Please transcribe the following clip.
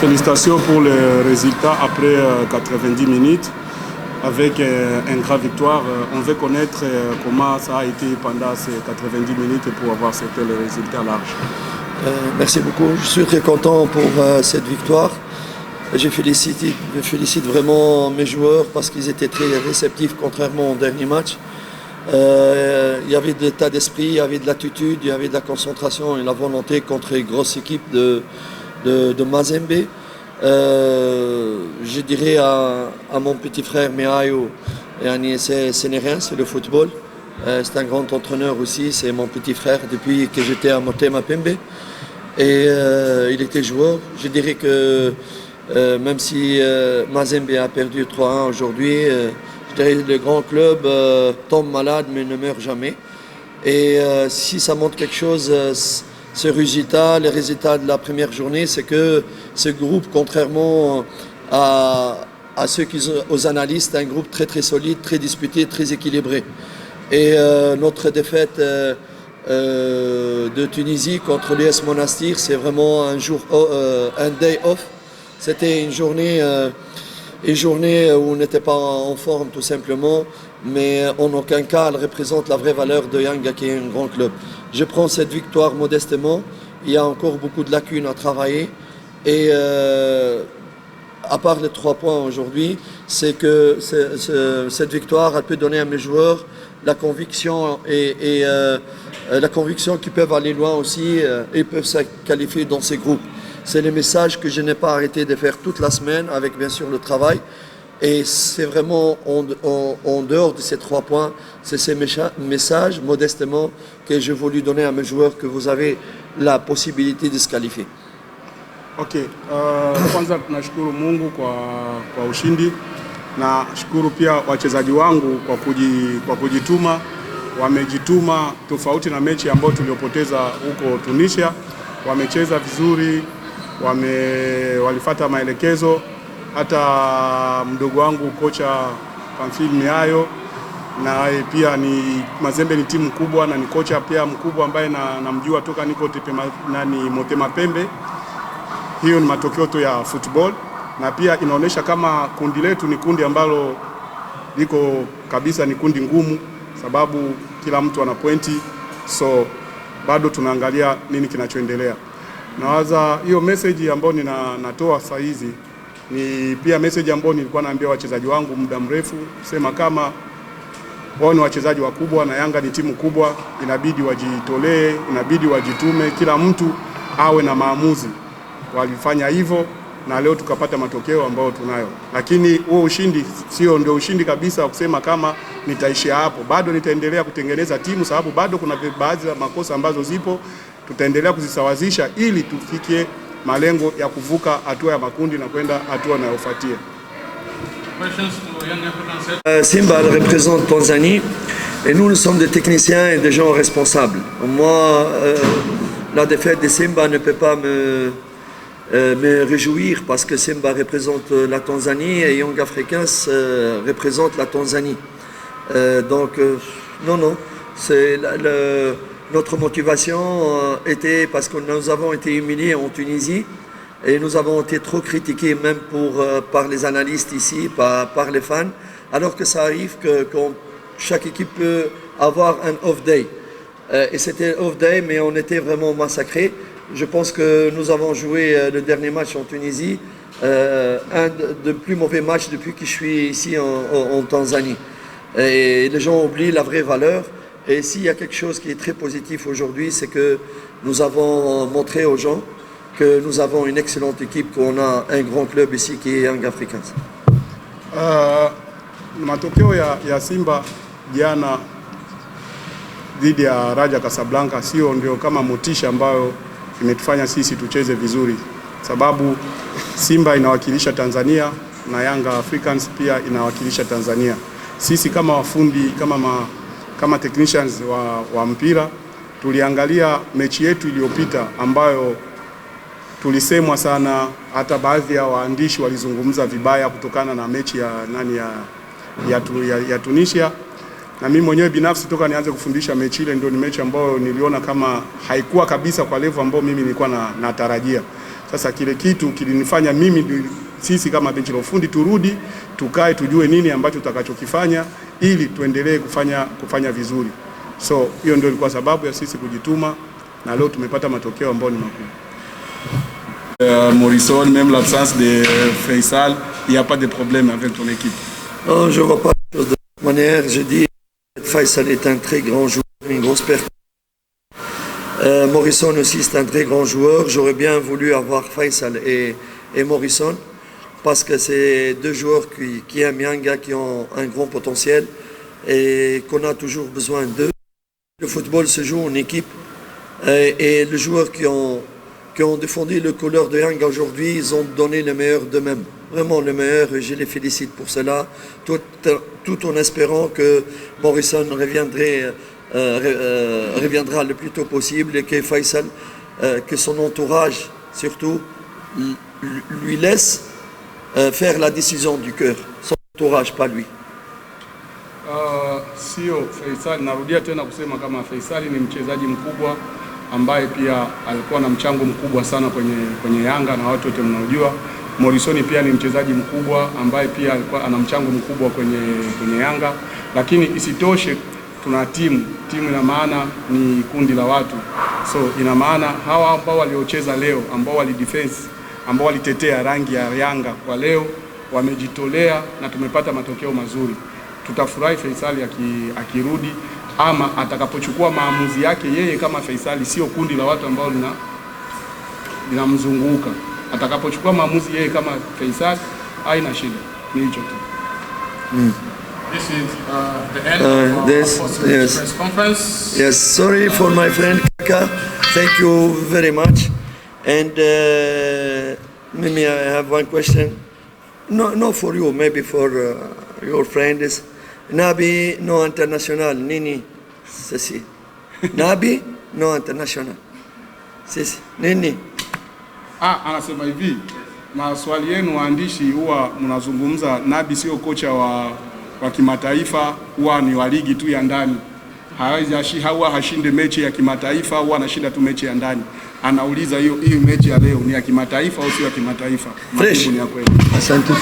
Félicitations pour le résultat après 90 minutes. Avec une grave victoire, on veut connaître comment ça a été pendant ces 90 minutes pour avoir c'était le résultat large. Merci beaucoup, je suis très content pour cette victoire. Je félicite vraiment mes joueurs parce qu'ils étaient très réceptifs contrairement au dernier match. Il y avait de l'état d'esprit, il y avait de l'attitude, il y avait de la concentration et la volonté contre une grosse équipe de Mazembe. Je dirais à mon petit frère Miayo, ce n'est rien, c'est le football. C'est un grand entraîneur aussi, c'est mon petit frère depuis que j'étais à Motema Pembe. Et il était joueur. Je dirais que même si Mazembe a perdu 3-1 aujourd'hui, je dirais que le grand club tombe malade mais ne meurt jamais. Et si ça montre quelque chose, ce résultat, les résultats de la première journée, c'est que ce groupe, contrairement à ceux aux analystes, est un groupe très très solide, très disputé, très équilibré. Et notre défaite de Tunisie contre l'US Monastir, c'est vraiment un day off. C'était une journée où on n'était pas en forme tout simplement, mais en aucun cas elle représente la vraie valeur de Yanga qui est un grand club. Je prends cette victoire modestement, il y a encore beaucoup de lacunes à travailler et à part les 3 points aujourd'hui, c'est que cette victoire elle peut donner à mes joueurs la conviction et la conviction qu'ils peuvent aller loin aussi et peuvent se qualifier dans ces groupes. C'est le message que je n'ai pas arrêté de faire toute la semaine avec bien sûr le travail. Et c'est vraiment en dehors de ces 3 points, c'est ces messages modestement que je voulais donner à mes joueurs que vous avez la possibilité de se qualifier. Ok, kwanza tunashukuru Mungu kwa ushindi na shukuru pia wachezaji wangu kwa kujituma. Wamejituma tofauti na mechi ambayo tuliopoteza huko Tunisia. Wamecheza vizuri, walifuata maelekezo. Hata mdogo wangu kocha Pamphile Miayo na pia ni Mazembe ni timu kubwa na ni kocha pia mkubwa ambaye namjua toka niko Motema Pembe. Hiyo ni matokeo tu ya football na pia inaonyesha kama kundi letu ni kundi ambalo liko kabisa ni kundi ngumu sababu kila mtu ana pointi, so bado tunaangalia nini kinachoendelea. Nawaza hiyo message ambayo natoa saa hizi ni pia message ambayo nilikuwa naambia wachezaji wangu muda mrefu, sema kama wao ni wachezaji wakubwa na Yanga ni timu kubwa, inabidi wajitolee, inabidi wajitume, kila mtu awe na maamuzi. Walifanya hivyo na leo tukapata matokeo ambayo tunayo. Lakini huo ushindi sio ndio ushindi kabisa kusema kama nitaishia hapo. Bado nitaendelea kutengeneza timu sababu bado kuna baadhi ya makosa ambazo zipo, tutaendelea kuzisawazisha ili tufikie malengo ya kuvuka hatua ya makundi na kwenda hatua inayofuatia. Simba représente Tanzanie et nous sommes des techniciens et des gens responsables. Moi, la défaite de Simba ne peut pas me réjouir parce que Simba représente la Tanzanie et Young Africans représente la Tanzanie. Non, c'est notre motivation était parce que nous avons été humiliés en Tunisie et nous avons été trop critiqués même par les analystes ici, par les fans, alors que ça arrive que chaque équipe peut avoir un off day. Et c'était off day, mais on était vraiment massacrés. Je pense que nous avons joué le dernier match en Tunisie, un des plus mauvais matchs depuis que je suis ici en Tanzanie. Et les gens oublient la vraie valeur. Et s'il y a quelque chose qui est très positif aujourd'hui, c'est que nous avons montré aux gens que nous avons une excellente équipe, qu'on a un grand club ici qui est Young Africans. Matokeo ya Simba jana dhidi ya Raja Casablanca sio ndio kama motisha ambayo imetufanya sisi tucheze vizuri, sababu Simba inawakilisha Tanzania na Young Africans pia inawakilisha Tanzania. Sisi kama wafundi kama technicians wa mpira tuliangalia mechi yetu iliyopita ambayo tulisemwa sana, hata baadhi ya waandishi walizungumza vibaya kutokana na mechi ya Tunisia. Na mimi mwenyewe binafsi toka nianze kufundisha mechi ile ndio ni mechi ambayo niliona kama haikuwa kabisa kwa level ambayo mimi nilikuwa natarajia. Sasa kile kitu kilinifanya mimi, sisi kama benchi la ufundi turudi, tukae, tujue nini ambacho tutakachokifanya ili tuendelee kufanya vizuri. So hiyo ndio ilikuwa sababu ya sisi kujituma, na leo tumepata matokeo ambayo ni makubwa. Morrison, même l'absence de Faisal, il n'y a pas de problème avec ton équipe? Non, je ne vois pas la chose de cette manière. Je dis que Faisal est un très grand joueur, une grosse perte. Morrison aussi, c'est un très grand joueur. J'aurais bien voulu avoir Faisal et Morrison parce que c'est deux joueurs qui aiment Yanga, qui ont un grand potentiel et qu'on a toujours besoin d'eux. Le football se joue en équipe et les joueurs qui ont défendu le couleur de Yanga aujourd'hui, ils ont donné le meilleur d'eux-mêmes. Vraiment le meilleur, et je les félicite pour cela, tout en espérant que Morrison reviendra le plus tôt possible et que Faisal, que son entourage surtout, lui laisse faire la décision du cœur. Son entourage, pas lui. Sio Faisal, narudia tena kusema kama Faisal ni mchezaji mkubwa ambaye pia alikuwa na mchango mkubwa sana kwenye Yanga na watu wote mnaojua. Morrison pia ni mchezaji mkubwa ambaye pia alikuwa ana mchango mkubwa kwenye Yanga, lakini isitoshe tuna timu ina maana ni kundi la watu. So ina maana hawa ambao waliocheza leo, ambao walidefense, ambao walitetea rangi ya Yanga kwa leo, wamejitolea na tumepata matokeo mazuri. Tutafurahi Faisal akirudi ama atakapochukua maamuzi yake yeye kama Faisal, sio kundi la watu ambao linamzunguka. Atakapochukua maamuzi yeye kama Faisal, haina shida, ni hicho tu. This is the end of the press conference. Yes, sorry for my friend Kaka. Thank you very much. And maybe I have one question. No for you, maybe for your friends. Nabi no international, nini? Sisi. Nabi no international. Sisi. Nini? Anasema hivi, maswali yenu waandishi huwa mnazungumza Nabi sio kocha wa kimataifa, huwa ni wa ligi tu ya ndani. Huwa hashinde mechi ya kimataifa, huwa anashinda tu mechi ya ndani. Anauliza hiyo mechi ya leo ni ya kimataifa au sio ya kimataifa? Fresh. Majibu ni ya kweli. Asante.